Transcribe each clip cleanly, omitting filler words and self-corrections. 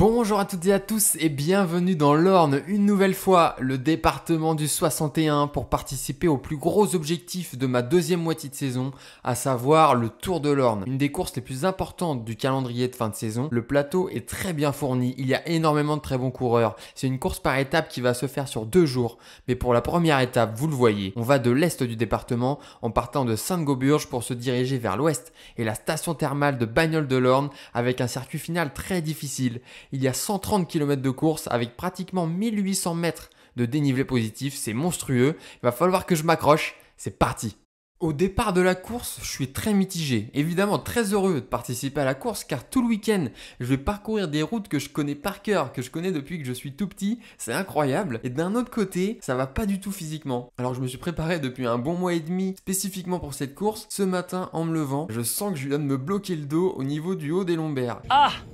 Bonjour à toutes et à tous et bienvenue dans l'Orne, une nouvelle fois, le département du 61 pour participer au plus gros objectif de ma deuxième moitié de saison, à savoir le Tour de l'Orne. Une des courses les plus importantes du calendrier de fin de saison. Le plateau est très bien fourni, il y a énormément de très bons coureurs. C'est une course par étape qui va se faire sur 2 jours. Mais pour la première étape, vous le voyez, on va de l'est du département en partant de Sainte-Gauburge pour se diriger vers l'ouest et la station thermale de Bagnoles-de-l'Orne avec un circuit final très difficile. Il y a 130 km de course avec pratiquement 1800 mètres de dénivelé positif, c'est monstrueux, il va falloir que je m'accroche, c'est parti. Au départ de la course, je suis très mitigé. Évidemment très heureux de participer à la course car tout le week-end, je vais parcourir des routes que je connais par cœur, que je connais depuis que je suis tout petit. C'est incroyable. Et d'un autre côté, ça va pas du tout physiquement. Alors je me suis préparé depuis un bon mois et demi spécifiquement pour cette course. Ce matin, en me levant, je sens que je viens de me bloquer le dos au niveau du haut des lombaires.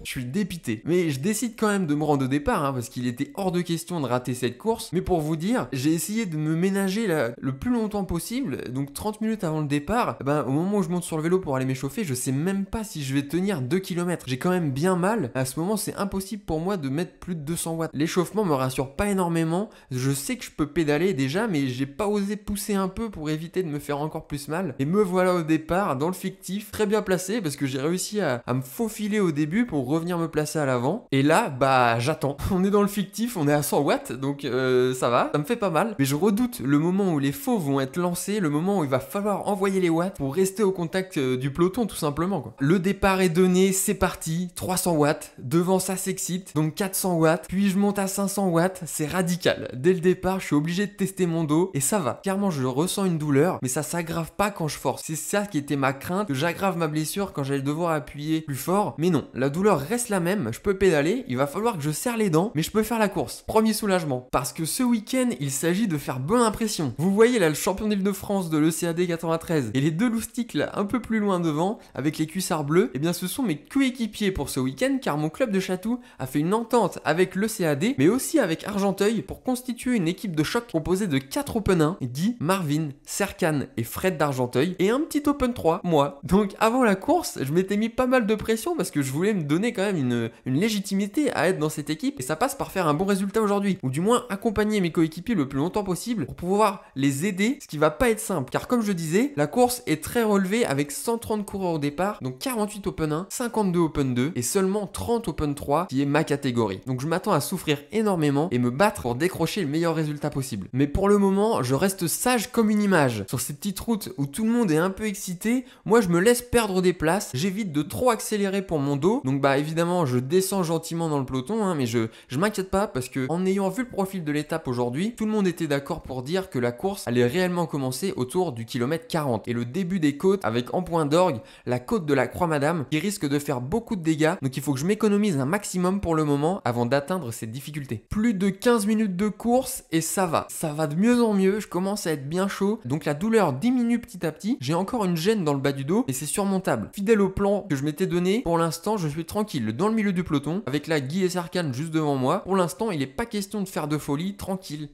Je suis dépité. Mais je décide quand même de me rendre au départ parce qu'il était hors de question de rater cette course. Mais pour vous dire, j'ai essayé de me ménager le plus longtemps possible, donc 30 minutes avant le départ, au moment où je monte sur le vélo pour aller m'échauffer, je sais même pas si je vais tenir 2 km. J'ai quand même bien mal. À ce moment, c'est impossible pour moi de mettre plus de 200 watts. L'échauffement me rassure pas énormément. Je sais que je peux pédaler déjà, mais j'ai pas osé pousser un peu pour éviter de me faire encore plus mal. Et me voilà au départ, dans le fictif, très bien placé, parce que j'ai réussi à me faufiler au début pour revenir me placer à l'avant. Et là, j'attends. On est dans le fictif, on est à 100 watts, donc ça va, ça me fait pas mal. Mais je redoute le moment où les faux vont être lancés, le moment où il va falloir envoyer les watts pour rester au contact du peloton tout simplement quoi. Le départ est donné, c'est parti, 300 watts, devant ça s'excite, donc 400 watts, puis je monte à 500 watts, c'est radical. Dès le départ, je suis obligé de tester mon dos et ça va. Clairement, je ressens une douleur, mais ça s'aggrave pas quand je force. C'est ça qui était ma crainte, que j'aggrave ma blessure quand j'allais devoir appuyer plus fort, mais non, la douleur reste la même, je peux pédaler, il va falloir que je serre les dents, mais je peux faire la course. Premier soulagement, parce que ce week-end, il s'agit de faire bonne impression. Vous voyez là le champion d'Île-de-France de l'ECAD 93 et les deux loustiques là un peu plus loin devant avec les cuissards bleus, et bien ce sont mes coéquipiers pour ce week-end car mon club de Chatou a fait une entente avec l'ECAD mais aussi avec Argenteuil pour constituer une équipe de choc composée de 4 Open 1, Guy, Marvin, Serkan et Fred d'Argenteuil et un petit Open 3, moi. Donc avant la course, je m'étais mis pas mal de pression parce que je voulais me donner quand même une légitimité à être dans cette équipe et ça passe par faire un bon résultat aujourd'hui ou du moins accompagner mes coéquipiers le plus longtemps possible pour pouvoir les aider, ce qui va pas être simple car comme je disais, la course est très relevée avec 130 coureurs au départ, donc 48 Open 1, 52 Open 2 et seulement 30 Open 3 qui est ma catégorie. Donc je m'attends à souffrir énormément et me battre pour décrocher le meilleur résultat possible. Mais pour le moment, je reste sage comme une image. Sur ces petites routes où tout le monde est un peu excité, moi je me laisse perdre des places, j'évite de trop accélérer pour mon dos. Donc évidemment, je descends gentiment dans le peloton, mais je m'inquiète pas parce que en ayant vu le profil de l'étape aujourd'hui, tout le monde était d'accord pour dire que la course allait réellement commencer autour du kilomètre 40 et le début des côtes avec en point d'orgue la côte de la Croix-Madame qui risque de faire beaucoup de dégâts, donc il faut que je m'économise un maximum pour le moment avant d'atteindre cette difficulté. Plus de 15 minutes de course et ça va de mieux en mieux, je commence à être bien chaud, donc la douleur diminue petit à petit, j'ai encore une gêne dans le bas du dos mais c'est surmontable. Fidèle au plan que je m'étais donné, pour l'instant je suis tranquille dans le milieu du peloton avec là Guy et Serkan juste devant moi. Pour l'instant il n'est pas question de faire de folie, tranquille.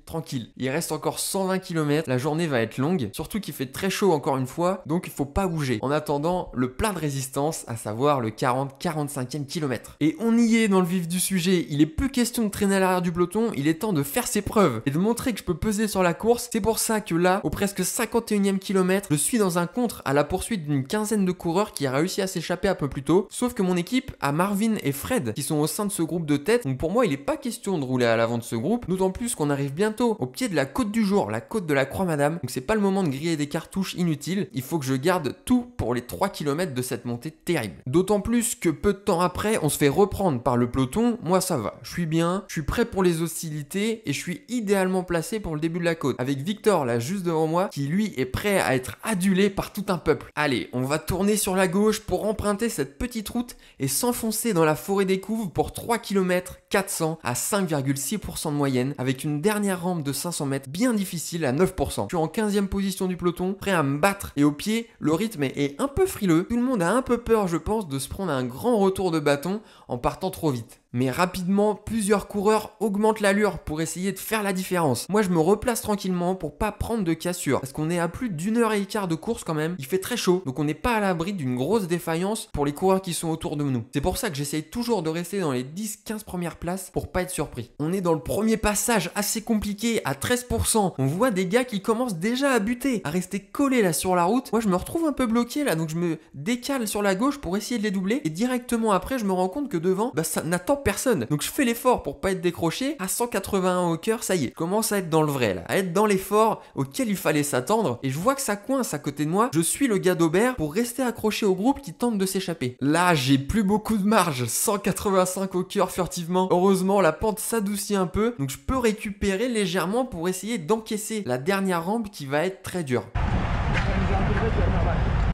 Il reste encore 120 km, la journée va être longue, surtout qu'il fait très chaud encore une fois, donc il faut pas bouger. En attendant le plein de résistance, à savoir le 40-45e kilomètre. Et on y est dans le vif du sujet, il est plus question de traîner à l'arrière du peloton, il est temps de faire ses preuves et de montrer que je peux peser sur la course. C'est pour ça que là, au presque 51e kilomètre, je suis dans un contre à la poursuite d'une quinzaine de coureurs qui a réussi à s'échapper un peu plus tôt, sauf que mon équipe a Marvin et Fred qui sont au sein de ce groupe de tête, donc pour moi il est pas question de rouler à l'avant de ce groupe, d'autant plus qu'on arrive bientôt au pied de la côte du jour, la côte de la Croix-Madame, donc c'est pas le moment de griller des cartouches inutiles, il faut que je garde tout pour les 3 km de cette montée terrible. D'autant plus que peu de temps après, on se fait reprendre par le peloton, moi ça va, je suis bien, je suis prêt pour les hostilités et je suis idéalement placé pour le début de la côte, avec Victor là juste devant moi, qui lui est prêt à être adulé par tout un peuple. Allez, on va tourner sur la gauche pour emprunter cette petite route et s'enfoncer dans la forêt des Couves pour 3 km 400 à 5,6% de moyenne, avec une dernière rampe de 500 mètres bien difficile à 9%. Je suis en 15e position du peloton, prêt à me battre et au pied, le rythme est un peu frileux. Tout le monde a un peu peur, je pense, de se prendre un grand retour de bâton en partant trop vite. Mais rapidement, plusieurs coureurs augmentent l'allure pour essayer de faire la différence. Moi, je me replace tranquillement pour pas prendre de cassure. Parce qu'on est à plus d'1 h 15 de course quand même. Il fait très chaud, donc on n'est pas à l'abri d'une grosse défaillance pour les coureurs qui sont autour de nous. C'est pour ça que j'essaye toujours de rester dans les 10-15 premières places pour pas être surpris. On est dans le premier passage assez compliqué à 13%. On voit des gars qui commencent déjà à buter, à rester collés là sur la route. Moi, je me retrouve un peu bloqué là, donc je me décale sur la gauche pour essayer de les doubler. Et directement après, je me rends compte que devant, ça n'attend personne. Donc je fais l'effort pour pas être décroché. À 181 au cœur, ça y est, je commence à être dans le vrai là, à être dans l'effort auquel il fallait s'attendre. Et je vois que ça coince à côté de moi. Je suis le gars d'Aubert pour rester accroché au groupe qui tente de s'échapper. Là, j'ai plus beaucoup de marge. 185 au cœur furtivement. Heureusement, la pente s'adoucit un peu, donc je peux récupérer légèrement pour essayer d'encaisser la dernière rampe qui va être très dure.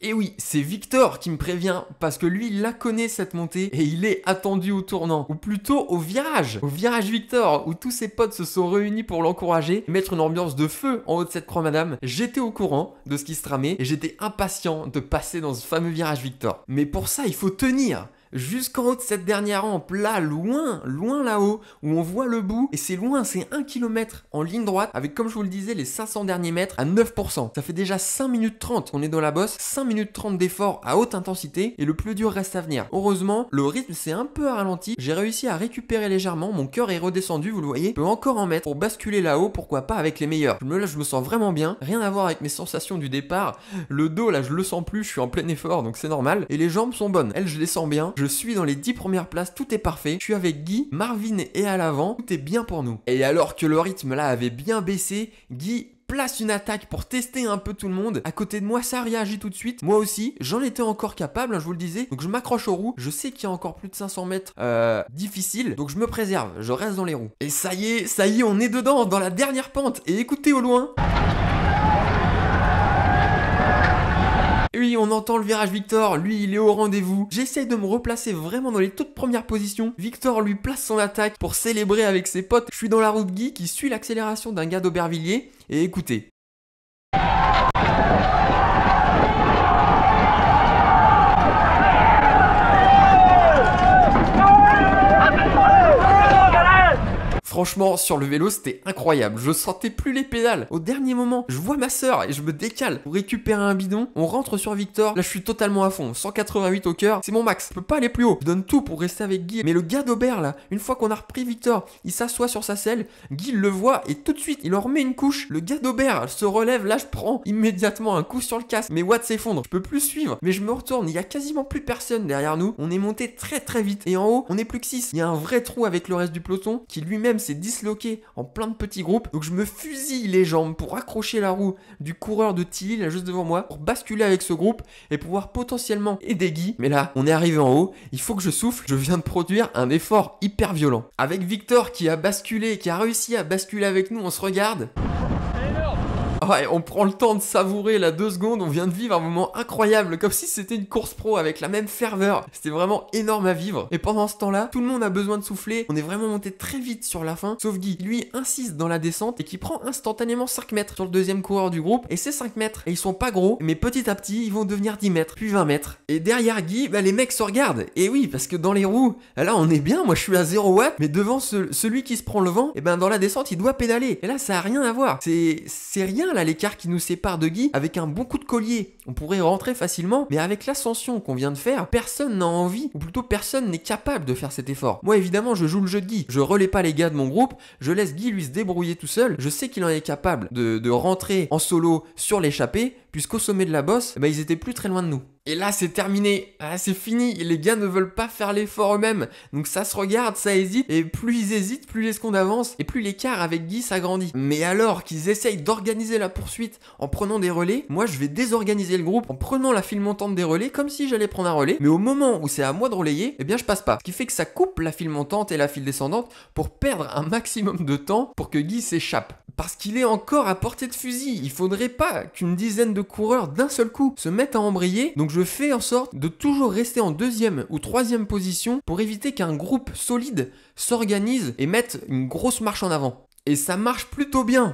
Et oui, c'est Victor qui me prévient, parce que lui, il la connaît cette montée, et il est attendu au tournant, ou plutôt au virage Victor, où tous ses potes se sont réunis pour l'encourager, mettre une ambiance de feu en haut de cette croix madame. J'étais au courant de ce qui se tramait, et j'étais impatient de passer dans ce fameux virage Victor. Mais pour ça, il faut tenir jusqu'en haut de cette dernière rampe, là, loin là-haut, où on voit le bout, et c'est loin, c'est 1 km en ligne droite, avec, comme je vous le disais, les 500 derniers mètres à 9%. Ça fait déjà 5 minutes 30 qu'on est dans la bosse, 5 minutes 30 d'effort à haute intensité, et le plus dur reste à venir. Heureusement, le rythme s'est un peu ralenti, j'ai réussi à récupérer légèrement, mon cœur est redescendu, vous le voyez, je peux encore en mettre pour basculer là-haut, pourquoi pas avec les meilleurs. Là, je me sens vraiment bien, rien à voir avec mes sensations du départ, le dos, là, je le sens plus, je suis en plein effort, donc c'est normal, et les jambes sont bonnes, elles, je les sens bien. Je suis dans les 10 premières places, tout est parfait. Je suis avec Guy, Marvin est à l'avant, tout est bien pour nous. Et alors que le rythme là avait bien baissé, Guy place une attaque pour tester un peu tout le monde. À côté de moi, ça réagit tout de suite. Moi aussi, j'en étais encore capable, je vous le disais. Donc je m'accroche aux roues. Je sais qu'il y a encore plus de 500 mètres difficiles. Donc je me préserve, je reste dans les roues. Et ça y est, on est dedans, dans la dernière pente. Et écoutez au loin. Oui, on entend le virage Victor, lui il est au rendez-vous. J'essaye de me replacer vraiment dans les toutes premières positions. Victor lui place son attaque pour célébrer avec ses potes. Je suis dans la roue de Guy qui suit l'accélération d'un gars d'Aubervilliers. Et écoutez. Franchement, sur le vélo, c'était incroyable. Je sentais plus les pédales. Au dernier moment, je vois ma sœur et je me décale pour récupérer un bidon. On rentre sur Victor. Là, je suis totalement à fond. 188 au cœur, c'est mon max. Je peux pas aller plus haut. Je donne tout pour rester avec Guy. Mais le gars d'Aubert, là, une fois qu'on a repris Victor, il s'assoit sur sa selle. Guy le voit et tout de suite, il en remet une couche. Le gars d'Aubert se relève. Là, je prends immédiatement un coup sur le casque. Mes watts s'effondrent. Je peux plus suivre. Mais je me retourne. Il y a quasiment plus personne derrière nous. On est monté très vite. Et en haut, on est plus que 6. Il y a un vrai trou avec le reste du peloton qui lui-même s'est disloqué en plein de petits groupes. Donc je me fusille les jambes pour accrocher la roue du coureur de Tilly là juste devant moi pour basculer avec ce groupe et pouvoir potentiellement aider Guy. Mais là, on est arrivé en haut, il faut que je souffle, je viens de produire un effort hyper violent. Avec Victor qui a basculé, qui a réussi à basculer avec nous, on se regarde. Ouais, on prend le temps de savourer la 2 secondes, on vient de vivre un moment incroyable, comme si c'était une course pro avec la même ferveur. C'était vraiment énorme à vivre. Et pendant ce temps-là, tout le monde a besoin de souffler. On est vraiment monté très vite sur la fin, sauf Guy. Lui insiste dans la descente et qui prend instantanément 5 mètres sur le deuxième coureur du groupe. Et c'est 5 mètres. Et ils sont pas gros, mais petit à petit, ils vont devenir 10 mètres, puis 20 mètres. Et derrière Guy, les mecs se regardent. Et oui, parce que dans les roues, là on est bien, moi je suis à 0 watts, mais devant celui qui se prend le vent, et dans la descente, il doit pédaler. Et là, ça a rien à voir. C'est rien là l'écart qui nous sépare de Guy. Avec un bon coup de collier, on pourrait rentrer facilement, mais avec l'ascension qu'on vient de faire, personne n'a envie, ou plutôt personne n'est capable de faire cet effort. Moi évidemment, je joue le jeu de Guy, je relais pas les gars de mon groupe, je laisse Guy lui se débrouiller tout seul, je sais qu'il en est capable de rentrer en solo sur l'échappée, puisqu'au sommet de la bosse, ils étaient plus très loin de nous. Et là, c'est terminé. Ah, c'est fini. Les gars ne veulent pas faire l'effort eux-mêmes. Donc ça se regarde, ça hésite. Et plus ils hésitent, plus les secondes avancent. Et plus l'écart avec Guy s'agrandit. Mais alors qu'ils essayent d'organiser la poursuite en prenant des relais, moi je vais désorganiser le groupe en prenant la file montante des relais comme si j'allais prendre un relais. Mais au moment où c'est à moi de relayer, je passe pas. Ce qui fait que ça coupe la file montante et la file descendante pour perdre un maximum de temps pour que Guy s'échappe. Parce qu'il est encore à portée de fusil. Il faudrait pas qu'une dizaine de coureurs d'un seul coup se mettent à embrayer. Donc je fais en sorte de toujours rester en 2e ou 3e position pour éviter qu'un groupe solide s'organise et mette une grosse marche en avant. Et ça marche plutôt bien.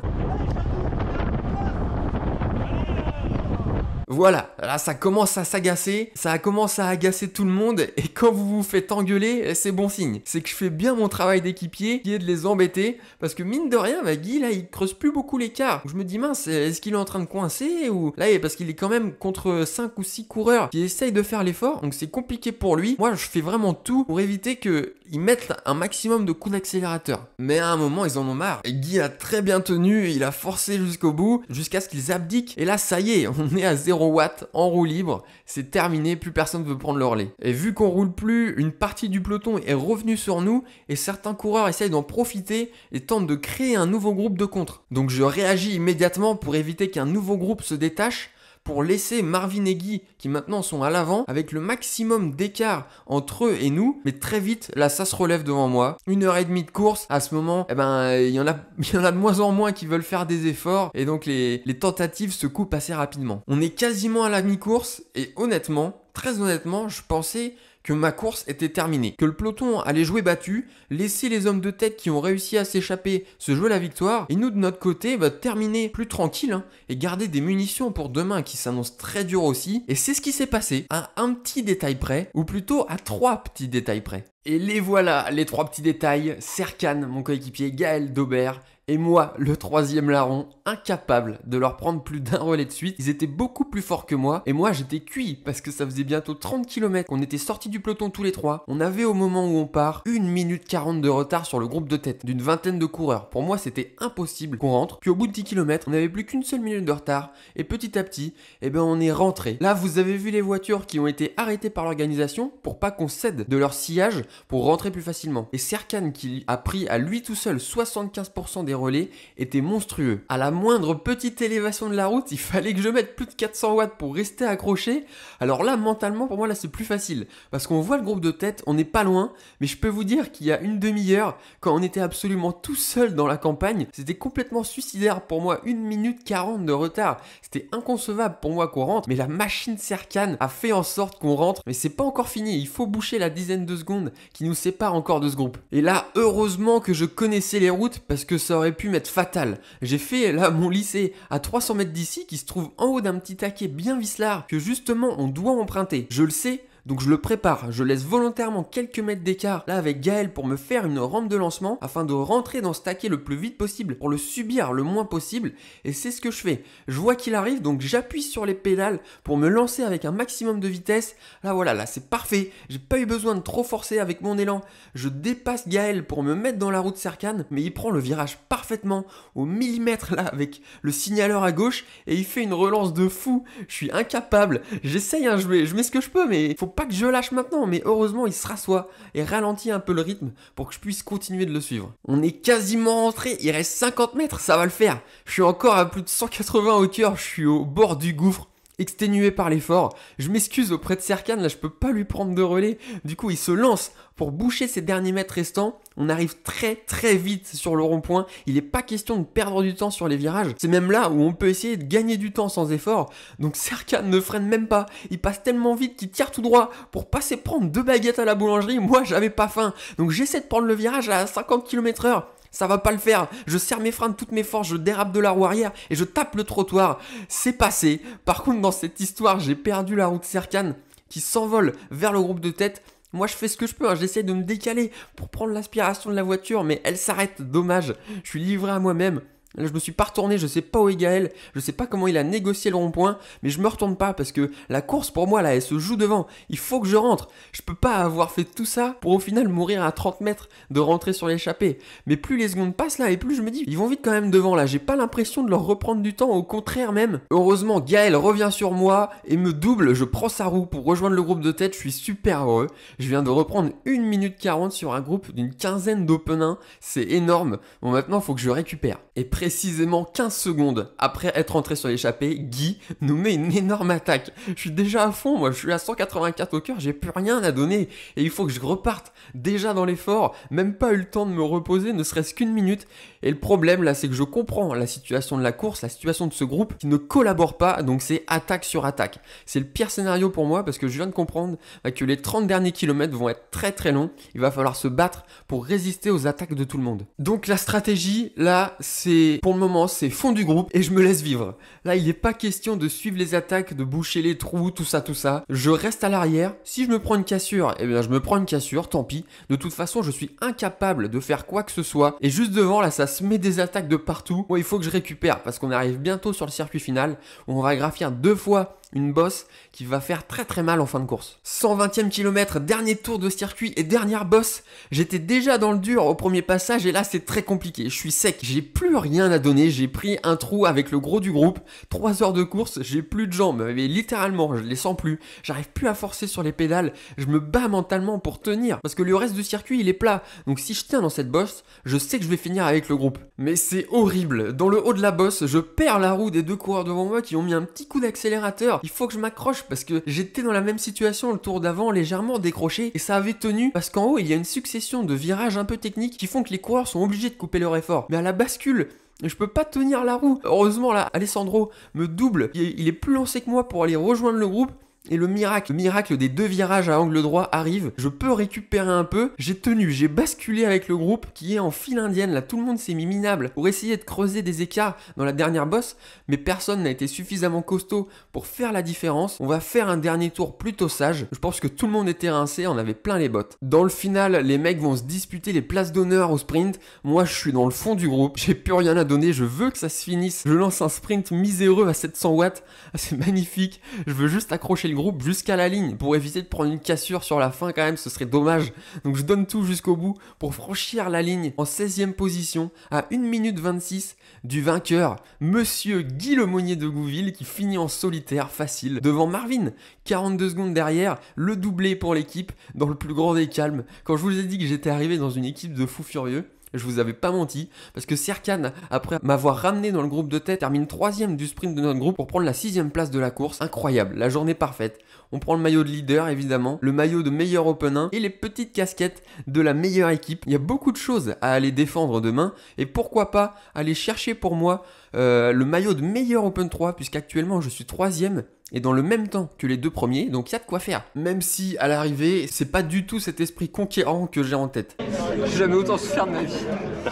Voilà, là ça commence à s'agacer, ça commence à agacer tout le monde, et quand vous vous faites engueuler, c'est bon signe. C'est que je fais bien mon travail d'équipier, qui est de les embêter, parce que mine de rien, Guy là il creuse plus beaucoup l'écart. Je me dis mince, est-ce qu'il est en train de coincer ou... Là parce qu'il est quand même contre 5 ou 6 coureurs qui essayent de faire l'effort, donc c'est compliqué pour lui. Moi je fais vraiment tout pour éviter qu'ils mettent un maximum de coups d'accélérateur. Mais à un moment ils en ont marre. Et Guy a très bien tenu, il a forcé jusqu'au bout, jusqu'à ce qu'ils abdiquent. Et là ça y est, on est à 0 watts en roue libre, c'est terminé, plus personne ne veut prendre le relais. Et vu qu'on roule plus, une partie du peloton est revenue sur nous et certains coureurs essayent d'en profiter et tentent de créer un nouveau groupe de contre. Donc je réagis immédiatement pour éviter qu'un nouveau groupe se détache, pour laisser Marvin et Guy, qui maintenant sont à l'avant, avec le maximum d'écart entre eux et nous. Mais très vite, là, ça se relève devant moi. 1h30 de course. À ce moment, il y en a de moins en moins qui veulent faire des efforts. Et donc, les tentatives se coupent assez rapidement. On est quasiment à la mi-course. Et honnêtement, très honnêtement, je pensais que ma course était terminée, que le peloton allait jouer battu, laisser les hommes de tête qui ont réussi à s'échapper se jouer la victoire, et nous de notre côté, terminer plus tranquille et garder des munitions pour demain qui s'annonce très dur aussi. Et c'est ce qui s'est passé, à un petit détail près, ou plutôt à 3 petits détails près. Et les voilà, les 3 petits détails. Serkan, mon coéquipier, Gaël Daubert, et moi, le 3e larron, incapable de leur prendre plus d'un relais de suite. Ils étaient beaucoup plus forts que moi, et moi j'étais cuit, parce que ça faisait bientôt 30 km qu'on était sortis du peloton tous les 3. On avait au moment où on part, 1 minute 40 de retard sur le groupe de tête, d'une vingtaine de coureurs. Pour moi c'était impossible qu'on rentre, puis au bout de 10 km, on n'avait plus qu'une seule minute de retard, et petit à petit, on est rentré. Là vous avez vu les voitures qui ont été arrêtées par l'organisation, pour pas qu'on cède de leur sillage, pour rentrer plus facilement. Et Serkan, qui a pris à lui tout seul 75% des relais, était monstrueux. À la moindre petite élévation de la route, il fallait que je mette plus de 400 watts pour rester accroché. Alors là, mentalement, pour moi, là, c'est plus facile. Parce qu'on voit le groupe de tête, on n'est pas loin, mais je peux vous dire qu'il y a une demi-heure, quand on était absolument tout seul dans la campagne, c'était complètement suicidaire pour moi, 1 minute 40 de retard. C'était inconcevable pour moi qu'on rentre, mais la machine Serkan a fait en sorte qu'on rentre, mais c'est pas encore fini, il faut boucher la dizaine de secondes qui nous sépare encore de ce groupe. Et là, heureusement que je connaissais les routes, parce que ça aurait pu m'être fatal. J'ai fait là mon lycée à 300 mètres d'ici, qui se trouve en haut d'un petit taquet bien vicelard, que justement on doit emprunter. Je le sais, donc je le prépare, je laisse volontairement quelques mètres d'écart là avec Gaël pour me faire une rampe de lancement afin de rentrer dans ce taquet le plus vite possible pour le subir le moins possible, et c'est ce que je fais. Je vois qu'il arrive, donc j'appuie sur les pédales pour me lancer avec un maximum de vitesse. Là voilà, là c'est parfait, j'ai pas eu besoin de trop forcer avec mon élan. Je dépasse Gaël pour me mettre dans la route Serkan, mais il prend le virage parfaitement au millimètre là avec le signaleur à gauche et il fait une relance de fou. Je suis incapable, j'essaye je mets ce que je peux, mais faut pas que je lâche maintenant, mais heureusement il se rassoit et ralentit un peu le rythme pour que je puisse continuer de le suivre. On est quasiment rentré, il reste 50 mètres, ça va le faire. Je suis encore à plus de 180 hauteur, je suis au bord du gouffre, exténué par l'effort. Je m'excuse auprès de Serkan, là je peux pas lui prendre de relais. Du coup il se lance pour boucher ces derniers mètres restants. On arrive très très vite sur le rond-point. Il n'est pas question de perdre du temps sur les virages. C'est même là où on peut essayer de gagner du temps sans effort. Donc Serkan ne freine même pas. Il passe tellement vite qu'il tire tout droit pour passer prendre 2 baguettes à la boulangerie. Moi j'avais pas faim. Donc j'essaie de prendre le virage à 50 km/h. Ça va pas le faire, je serre mes freins de toutes mes forces, je dérape de la roue arrière et je tape le trottoir. C'est passé. Par contre dans cette histoire, j'ai perdu la route Serkan qui s'envole vers le groupe de tête. Moi je fais ce que je peux, j'essaie de me décaler pour prendre l'aspiration de la voiture, mais elle s'arrête, dommage. Je suis livré à moi-même. Là, je me suis pas retourné, je sais pas où est Gaël, je sais pas comment il a négocié le rond-point, mais je me retourne pas parce que la course pour moi là, elle se joue devant. Il faut que je rentre. Je peux pas avoir fait tout ça pour au final mourir à 30 mètres de rentrer sur l'échappée. Mais plus les secondes passent là et plus je me dis, ils vont vite quand même devant là. J'ai pas l'impression de leur reprendre du temps, au contraire même. Heureusement, Gaël revient sur moi et me double. Je prends sa roue pour rejoindre le groupe de tête. Je suis super heureux. Je viens de reprendre 1 minute 40 sur un groupe d'une quinzaine d'openins. C'est énorme. Bon, maintenant, faut que je récupère. Et précisément 15 secondes après être entré sur l'échappée, Guy nous met une énorme attaque. Je suis déjà à fond, moi je suis à 184 au cœur, j'ai plus rien à donner et il faut que je reparte déjà dans l'effort, même pas eu le temps de me reposer, ne serait-ce qu'une minute. Et le problème là, c'est que je comprends la situation de la course, la situation de ce groupe qui ne collabore pas, donc c'est attaque sur attaque. C'est le pire scénario pour moi parce que je viens de comprendre que les 30 derniers kilomètres vont être très très longs, il va falloir se battre pour résister aux attaques de tout le monde. Donc la stratégie là, c'est pour le moment, c'est fond du groupe et je me laisse vivre. Là, il n'est pas question de suivre les attaques, de boucher les trous, tout ça. Je reste à l'arrière. Si je me prends une cassure, eh bien je me prends une cassure, tant pis. De toute façon, je suis incapable de faire quoi que ce soit. Et juste devant, là, ça se met des attaques de partout. Bon, il faut que je récupère parce qu'on arrive bientôt sur le circuit final où on va graffir 2 fois une bosse qui va faire très très mal en fin de course. 120e kilomètre, dernier tour de circuit et dernière bosse. J'étais déjà dans le dur au premier passage et là c'est très compliqué. Je suis sec, j'ai plus rien à donner. J'ai pris un trou avec le gros du groupe. 3 heures de course, j'ai plus de jambes. Mais littéralement, je les sens plus. J'arrive plus à forcer sur les pédales. Je me bats mentalement pour tenir parce que le reste du circuit il est plat. Donc si je tiens dans cette bosse, je sais que je vais finir avec le groupe. Mais c'est horrible. Dans le haut de la bosse, je perds la roue des 2 coureurs devant moi qui ont mis un petit coup d'accélérateur. Il faut que je m'accroche parce que j'étais dans la même situation le tour d'avant, légèrement décroché et ça avait tenu parce qu'en haut il y a une succession de virages un peu techniques qui font que les coureurs sont obligés de couper leur effort. Mais à la bascule, je peux pas tenir la roue. Heureusement là, Alessandro me double, il est plus lancé que moi pour aller rejoindre le groupe. Et le miracle des 2 virages à angle droit arrive. Je peux récupérer un peu. J'ai tenu, j'ai basculé avec le groupe qui est en file indienne. Là, tout le monde s'est mis minable pour essayer de creuser des écarts dans la dernière bosse. Mais personne n'a été suffisamment costaud pour faire la différence. On va faire un dernier tour plutôt sage. Je pense que tout le monde était rincé, on avait plein les bottes. Dans le final, les mecs vont se disputer les places d'honneur au sprint. Moi, je suis dans le fond du groupe. J'ai plus rien à donner. Je veux que ça se finisse. Je lance un sprint miséreux à 700 watts. C'est magnifique. Je veux juste accrocher le groupe jusqu'à la ligne pour éviter de prendre une cassure sur la fin quand même, ce serait dommage. Donc je donne tout jusqu'au bout pour franchir la ligne en 16e position à 1 minute 26 du vainqueur, monsieur Guy Lemonnier de Gouville qui finit en solitaire facile devant Marvin. 42 secondes derrière, le doublé pour l'équipe dans le plus grand des calmes. Quand je vous ai dit que j'étais arrivé dans une équipe de fous furieux, je vous avais pas menti, parce que Serkan, après m'avoir ramené dans le groupe de tête, termine 3e du sprint de notre groupe pour prendre la 6e place de la course. Incroyable, la journée parfaite. On prend le maillot de leader évidemment, le maillot de meilleur Open 1 et les petites casquettes de la meilleure équipe. Il y a beaucoup de choses à aller défendre demain et pourquoi pas aller chercher pour moi le maillot de meilleur Open 3 puisqu'actuellement je suis 3e. Et dans le même temps que les 2 premiers, donc il y a de quoi faire. Même si à l'arrivée, c'est pas du tout cet esprit conquérant que j'ai en tête. J'ai jamais autant souffert de ma vie.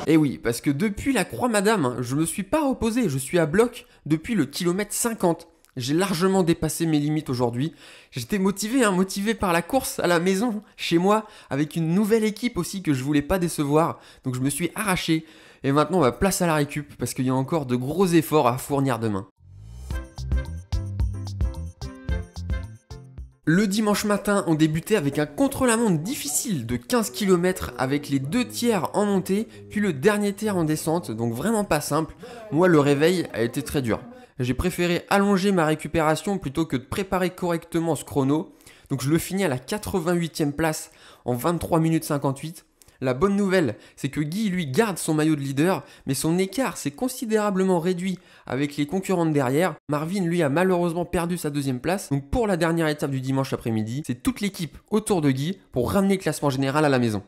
Et oui, parce que depuis la Croix Madame, je me suis pas reposé, je suis à bloc depuis le kilomètre 50. J'ai largement dépassé mes limites aujourd'hui. J'étais motivé par la course à la maison, chez moi, avec une nouvelle équipe aussi que je voulais pas décevoir. Donc je me suis arraché. Et maintenant, on va place à la récup, parce qu'il y a encore de gros efforts à fournir demain. Le dimanche matin, on débutait avec un contre-la-montre difficile de 15 km avec les 2 tiers en montée, puis le dernier tiers en descente, donc vraiment pas simple. Moi, le réveil a été très dur. J'ai préféré allonger ma récupération plutôt que de préparer correctement ce chrono. Donc je le finis à la 88e place en 23 minutes 58. La bonne nouvelle, c'est que Guy, lui, garde son maillot de leader, mais son écart s'est considérablement réduit avec les concurrents de derrière. Marvin, lui, a malheureusement perdu sa 2e place. Donc pour la dernière étape du dimanche après-midi, c'est toute l'équipe autour de Guy pour ramener le classement général à la maison.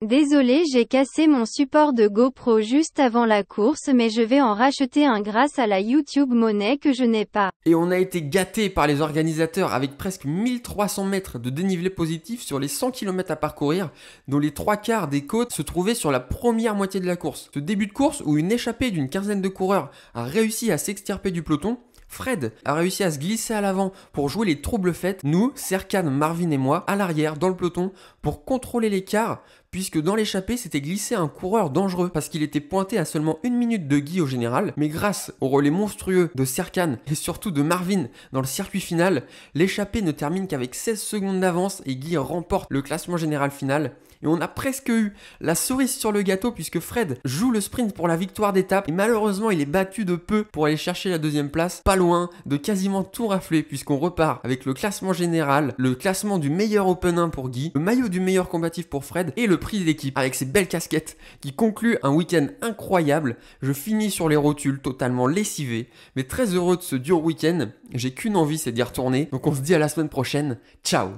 Désolé, j'ai cassé mon support de GoPro juste avant la course mais je vais en racheter un grâce à la YouTube Money que je n'ai pas. Et on a été gâtés par les organisateurs avec presque 1300 mètres de dénivelé positif sur les 100 km à parcourir, dont les 3/4 des côtes se trouvaient sur la première moitié de la course. Ce début de course où une échappée d'une quinzaine de coureurs a réussi à s'extirper du peloton, Fred a réussi à se glisser à l'avant pour jouer les troubles faites, nous, Serkan, Marvin et moi, à l'arrière, dans le peloton, pour contrôler l'écart, puisque dans l'échappée, s'était glissé un coureur dangereux, parce qu'il était pointé à seulement 1 minute de Guy au général, mais grâce au relais monstrueux de Serkan et surtout de Marvin dans le circuit final, l'échappée ne termine qu'avec 16 secondes d'avance et Guy remporte le classement général final. Et on a presque eu la cerise sur le gâteau puisque Fred joue le sprint pour la victoire d'étape et malheureusement il est battu de peu pour aller chercher la 2e place, pas loin de quasiment tout rafler puisqu'on repart avec le classement général, le classement du meilleur Open 1 pour Guy, le maillot du meilleur combatif pour Fred et le prix de l'équipe avec ses belles casquettes qui conclut un week-end incroyable. Je finis sur les rotules totalement lessivé mais très heureux de ce dur week-end. J'ai qu'une envie, c'est d'y retourner, donc on se dit à la semaine prochaine, ciao.